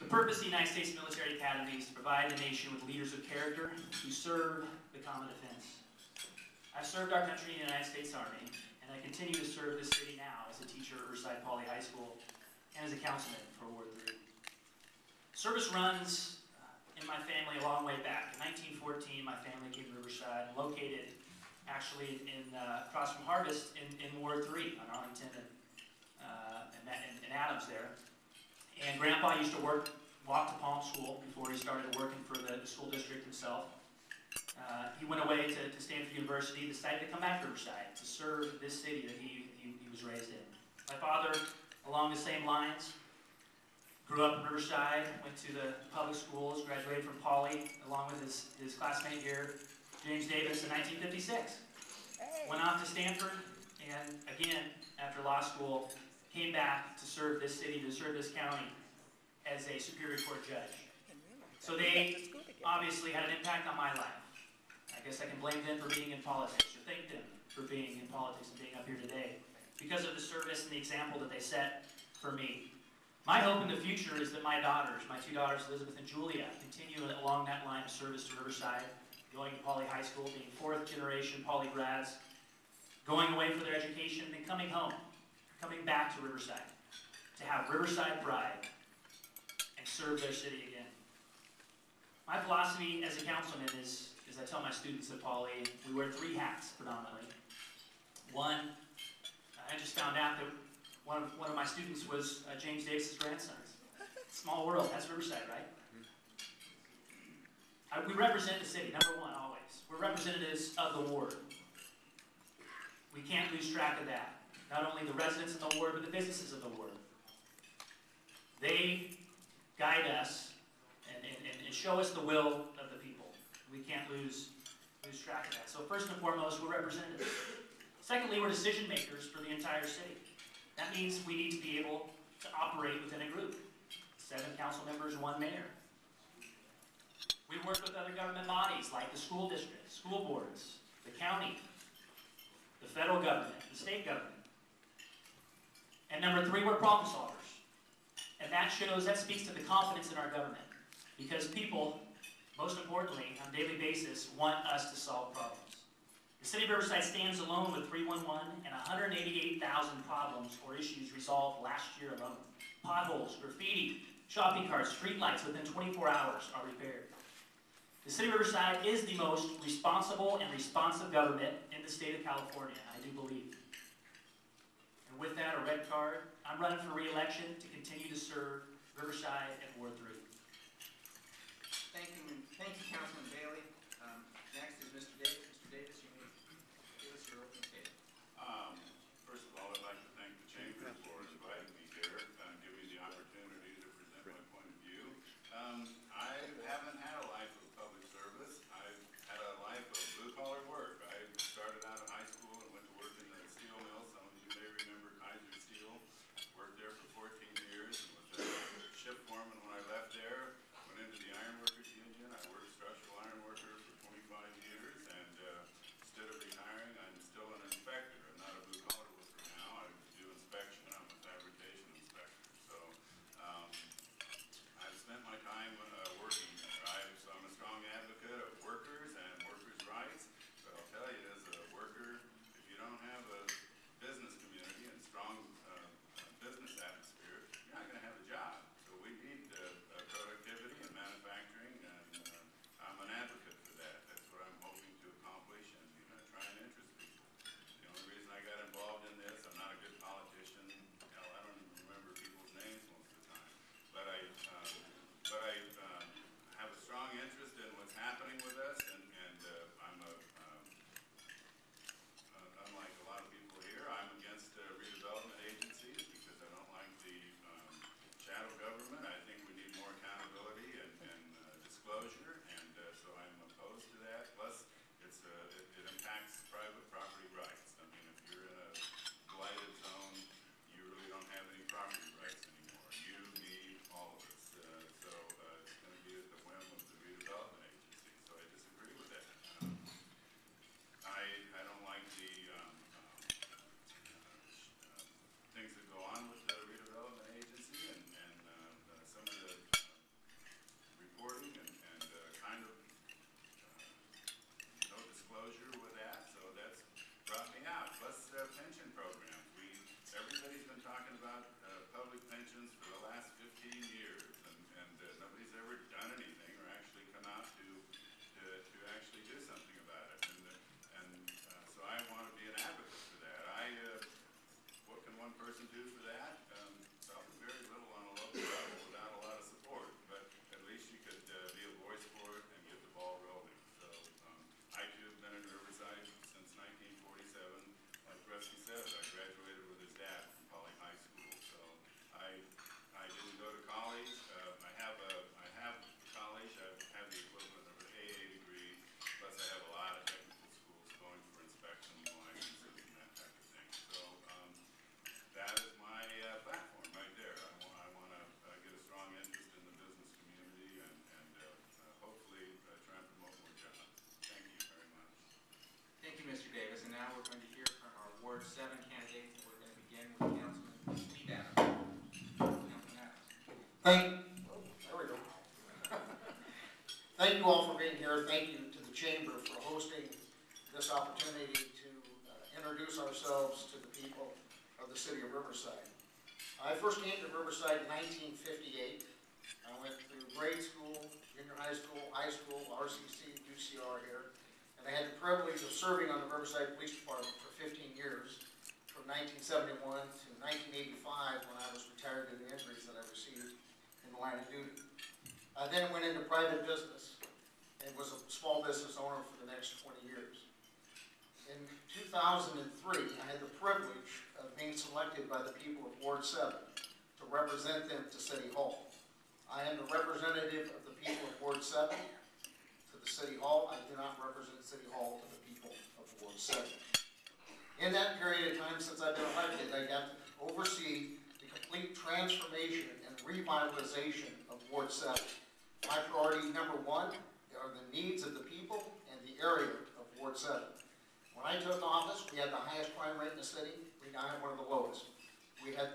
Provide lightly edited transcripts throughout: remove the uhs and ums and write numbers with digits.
The purpose of the United States Military Academy is to provide the nation with leaders of character who serve the common defense. I've served our country in the United States Army, and I continue to serve this city now as a teacher at Riverside Poly High School and as a councilman for Ward 3. Service runs in my family a long way back. In 1914, my family came to Riverside, located actually across from Harvest in Ward 3 on Arlington and Adams there. And Grandpa used to walk to Palm School before he started working for the school district himself. He went away to Stanford University, decided to come back to Riverside to serve this city that he was raised in. My father, along the same lines, grew up in Riverside, went to the public schools, graduated from Poly, along with his classmate here, James Davis, in 1956. Went off to Stanford, and again, after law school, came back to serve this city, to serve this county as a Superior Court judge. So they obviously had an impact on my life. I guess I can blame them for being in politics, or thank them for being in politics and being up here today, because of the service and the example that they set for me. My hope in the future is that my daughters, my two daughters, Elizabeth and Julia, continue along that line of service to Riverside, going to Poly High School, being fourth generation Poly grads, going away for their education, and then coming home, coming back to Riverside, to have Riverside pride and serve their city again. My philosophy as a councilman is, as I tell my students at Poly, we wear three hats predominantly. One, I just found out that one of my students was James Davis's grandson. Small world, that's Riverside, right? We represent the city, number one, always. We're representatives of the ward. We can't lose track of that. Not only the residents of the ward, but the businesses of the ward. They guide us and show us the will of the people. We can't lose track of that. So first and foremost, we're representatives. Secondly, we're decision makers for the entire city. That means we need to be able to operate within a group. 7 council members, 1 mayor. We work with other government bodies like the school district, school boards, the county, the federal government, the state government. And number 3, we're problem solvers. And that speaks to the confidence in our government. Because people, most importantly, on a daily basis, want us to solve problems. The city of Riverside stands alone with 311 and 188,000 problems or issues resolved last year alone. Potholes, graffiti, shopping carts, street lights within 24 hours are repaired. The city of Riverside is the most responsible and responsive government in the state of California, I do believe. And with that, a red card, I'm running for re-election to continue to serve Riverside at Ward 3. Thank you, Councilman Bailey. Next is Mr. Davis. Mr. Davis, you may give us your opening statement. First of all, I'd like to thank the Chamber for inviting me here and giving me the opportunity to present my point of view. I haven't had a life of public service. I've had a life of blue-collar work. I started out in high school and went to work in the steel mill. Some of you may remember Kaiser Steel. Worked there for 14 years and was a shift foreman when I left there. Went into the ironworkers union. I worked structural ironworker person do for that? Probably very little on a local level without a lot of support, but at least she could be a voice for it and get the ball rolling. So I too have been in Riverside since 1947. Like Rusty said, I graduated with his dad from Poly High School. So I didn't go to college. I have college. I have the equivalent of an AA degree. Plus, I have a lot of technical schools going for inspection licenses and that type of thing. So that is my platform right there. I want to get a strong interest in the business community and hopefully try and promote more jobs. Thank you very much. Thank you, Mr. Davis. And now we're going to hear from our Ward 7 candidates. We're going to begin with Councilman Steve Adams. Councilman Adams. There we go. Thank you all for being here. Thank you to the Chamber for hosting this opportunity to introduce ourselves to the people of the city of Riverside. I first came to Riverside in 1958. I went through grade school, junior high school, RCC, UCR here, and I had the privilege of serving on the Riverside Police Department for 15 years, from 1971 to 1985 when I was retired due to injuries that I received in the line of duty. I then went into private business and was a small business owner for the next 20 years. In 2003, I had the privilege of being selected by the people of Ward 7 to represent them to City Hall. I am the representative of the people of Ward 7 to the City Hall. I do not represent City Hall to the people of Ward 7. In that period of time since I've been elected, I got to oversee the complete transformation and revitalization of Ward 7. My priority number one are the needs of the people and the area of Ward 7. When I took office, we had the highest crime rate in the city. We now have one of the lowest. We had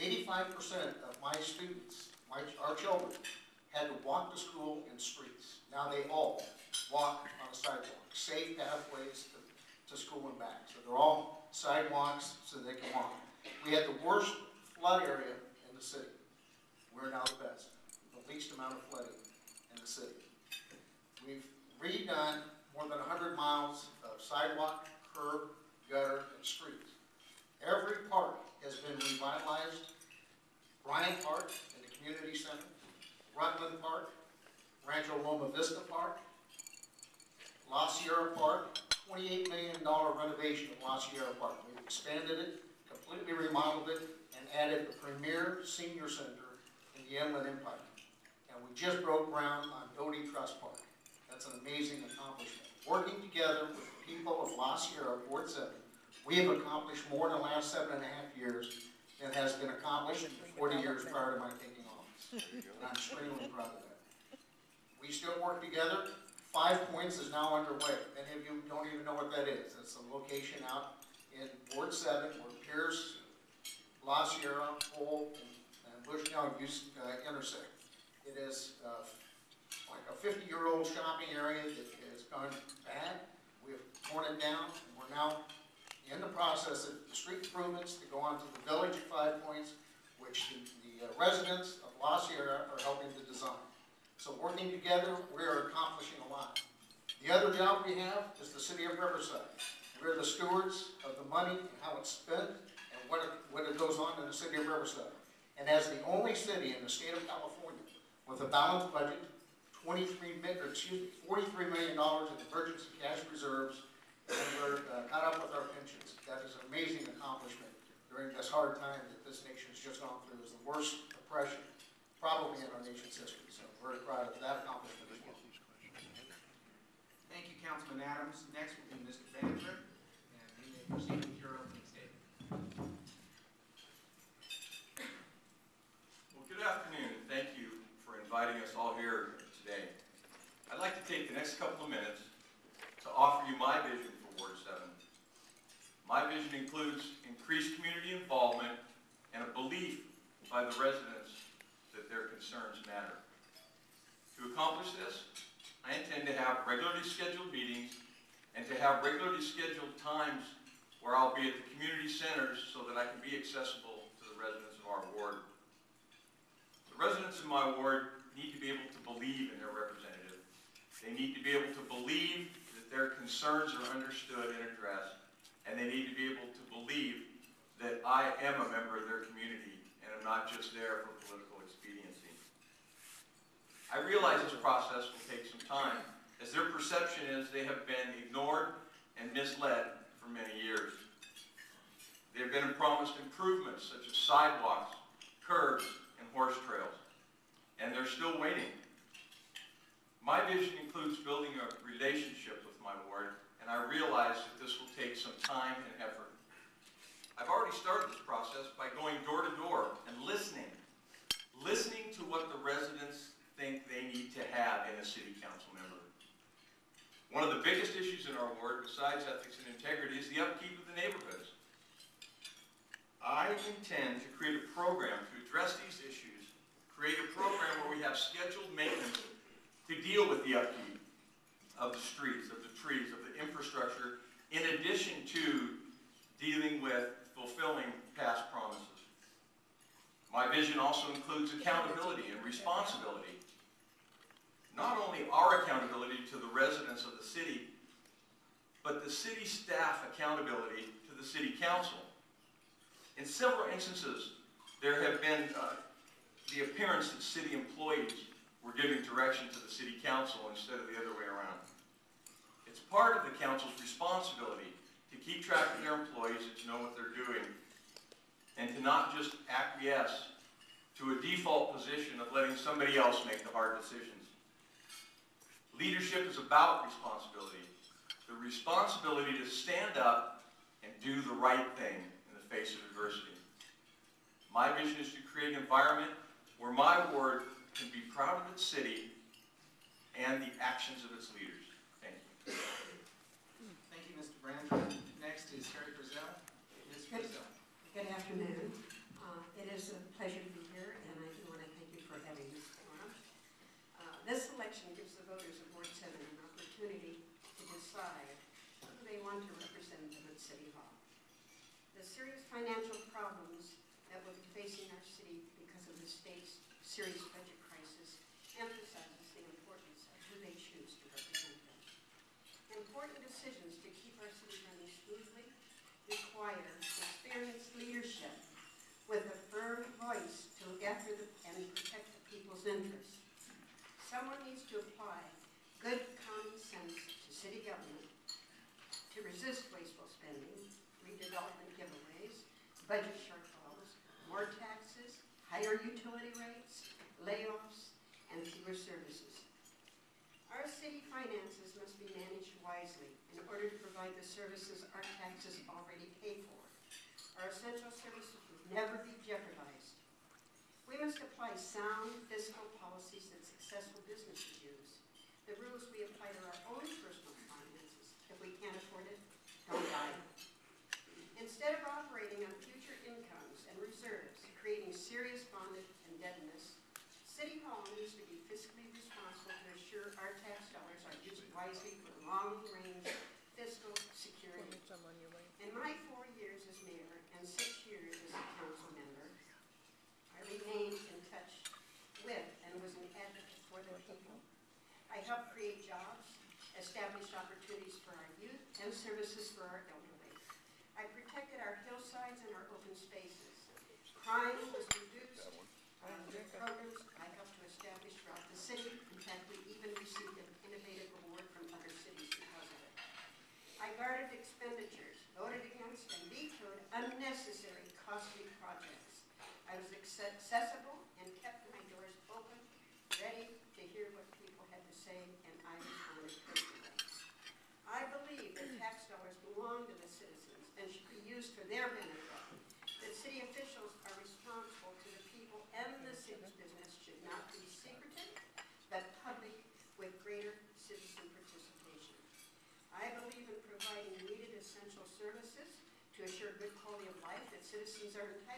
85% of my students, our children, had to walk to school in streets. Now they all walk on a sidewalk, safe pathways to school and back. So they're all sidewalks so they can walk. We had the worst flood area in the city. We're now the best. The least amount of flooding in the city. We've redone more than 100 miles of sidewalk, curb, gutter, and streets. Every park has been revitalized. Bryant Park in the community center, Rutland Park, Rancho Loma Vista Park, La Sierra Park, $28 million renovation of La Sierra Park. We've expanded it, completely remodeled it, and added the premier senior center in the Inland Empire. And we just broke ground on Doty Trust Park. That's an amazing accomplishment. Working together with the people of La Sierra, Ward 7, we have accomplished more in the last 7.5 years than has been accomplished in the 40 years prior to my taking office. And I'm extremely proud of that. We still work together. 5 Points is now underway. Many of you don't even know what that is. It's a location out in Ward 7 where Pierce, La Sierra, Cole, and Bushnell intersect. It is like a 50-year-old shopping area that has gone bad. We have torn it down, and we're now in the process of the street improvements to go on to the village at 5 Points, which the residents of La Sierra are helping to design. So working together, we are accomplishing a lot. The other job we have is the city of Riverside. We're the stewards of the money and how it's spent and what it goes on in the city of Riverside. And as the only city in the state of California with a balanced budget, $43 million in emergency cash reserves, and we're caught up with our pensions. That is an amazing accomplishment during this hard time that this nation's just gone through. It was the worst depression probably in our nation's history. So I'm very proud of that accomplishment as well. Thank you, Councilman Adams. Next will be Mr. Banter, and we may proceed with your opening statement. Well, good afternoon, and thank you for inviting us all here today. I'd like to take the next couple of minutes to offer you my vision for Ward 7. My vision includes increased community involvement and a belief by the residents that their concerns matter. To accomplish this, I intend to have regularly scheduled meetings and to have regularly scheduled times where I'll be at the community centers so that I can be accessible to the residents of our ward. The residents of my ward need to be able to believe in their representative. They need to be able to believe that their concerns are understood and addressed, and they need to be able to believe that I am a member of their community and am not just there for political expediency. I realize this process will take some time, as their perception is they have been ignored and misled for many years. They have been promised improvements such as sidewalks, curbs, and horse trails, and they're still waiting. My vision includes building a relationship with my ward, and I realize that this will take some time and effort. I've already started this process by going door to door and listening to what the residents think they need to have in a city council member. One of the biggest issues in our ward, besides ethics and integrity, is the upkeep of the neighborhoods. I intend to create a program to address these issues, create a program where we have scheduled maintenance to deal with the upkeep of the streets, of the trees, of the infrastructure, in addition to dealing with fulfilling past promises. My vision also includes accountability and responsibility. Not only our accountability to the residents of the city, but the city staff accountability to the city council. In several instances, there have been the appearance that city employees were giving direction to the city council instead of the other way around. It's part of the council's responsibility to keep track of their employees and to know what they're doing, and to not just acquiesce to a default position of letting somebody else make the hard decisions. Leadership is about responsibility. The responsibility to stand up and do the right thing in the face of adversity. My vision is to create an environment where my ward can be proud of its city and the actions of its leaders. Thank you. Thank you, Mr. Brander. Next is Harry Frizzell. Ms. Frizzell. Good afternoon. It is a pleasure to be here, and I do want to thank you for having this forum. This election gives the voters of Ward 7 an opportunity to decide who they want to represent them at City Hall. The serious financial problems that will be facing our city because of the state's serious budget crisis emphasizes the importance of who they choose to represent them. Important decisions to keep our city running smoothly require experienced leadership with a firm voice to look after and protect the people's interests. Someone needs to apply good common sense to city government to resist wasteful spending, redevelopment giveaways, budget shortfalls, more taxes, higher utility rates, layoffs, and fewer services. Our city finances must be managed wisely in order to provide the services our taxes already pay for. Our essential services will never be jeopardized. We must apply sound fiscal policies that successful businesses use. The rules we apply to our own personal finances, if we can't afford it, don't buy it. Instead of operating on future incomes and reserves, creating serious bonded indebtedness, City Hall needs to be fiscally responsible to ensure our tax dollars are used wisely for long-range fiscal security. In my 4 years as mayor and 6 years as a council member, I remained in touch with and was an advocate for the people. I helped create jobs, established opportunities for our youth, and services for our elderly. I protected our hillsides and our open spaces. Crime was reduced with programs I helped to establish throughout the city. In fact, we even received an innovative award from other cities because of it. I guarded expenditures, voted against and vetoed unnecessary costly projects. I was accessible and kept my doors open, ready to hear what people had to say, and I responded personally. I believe that tax dollars belong to the citizens and should be used for their benefit. That city officials are responsible to the people and the city's business should not be secretive, but public with greater citizen participation. I believe in providing needed essential services to assure good quality of life that citizens are entitled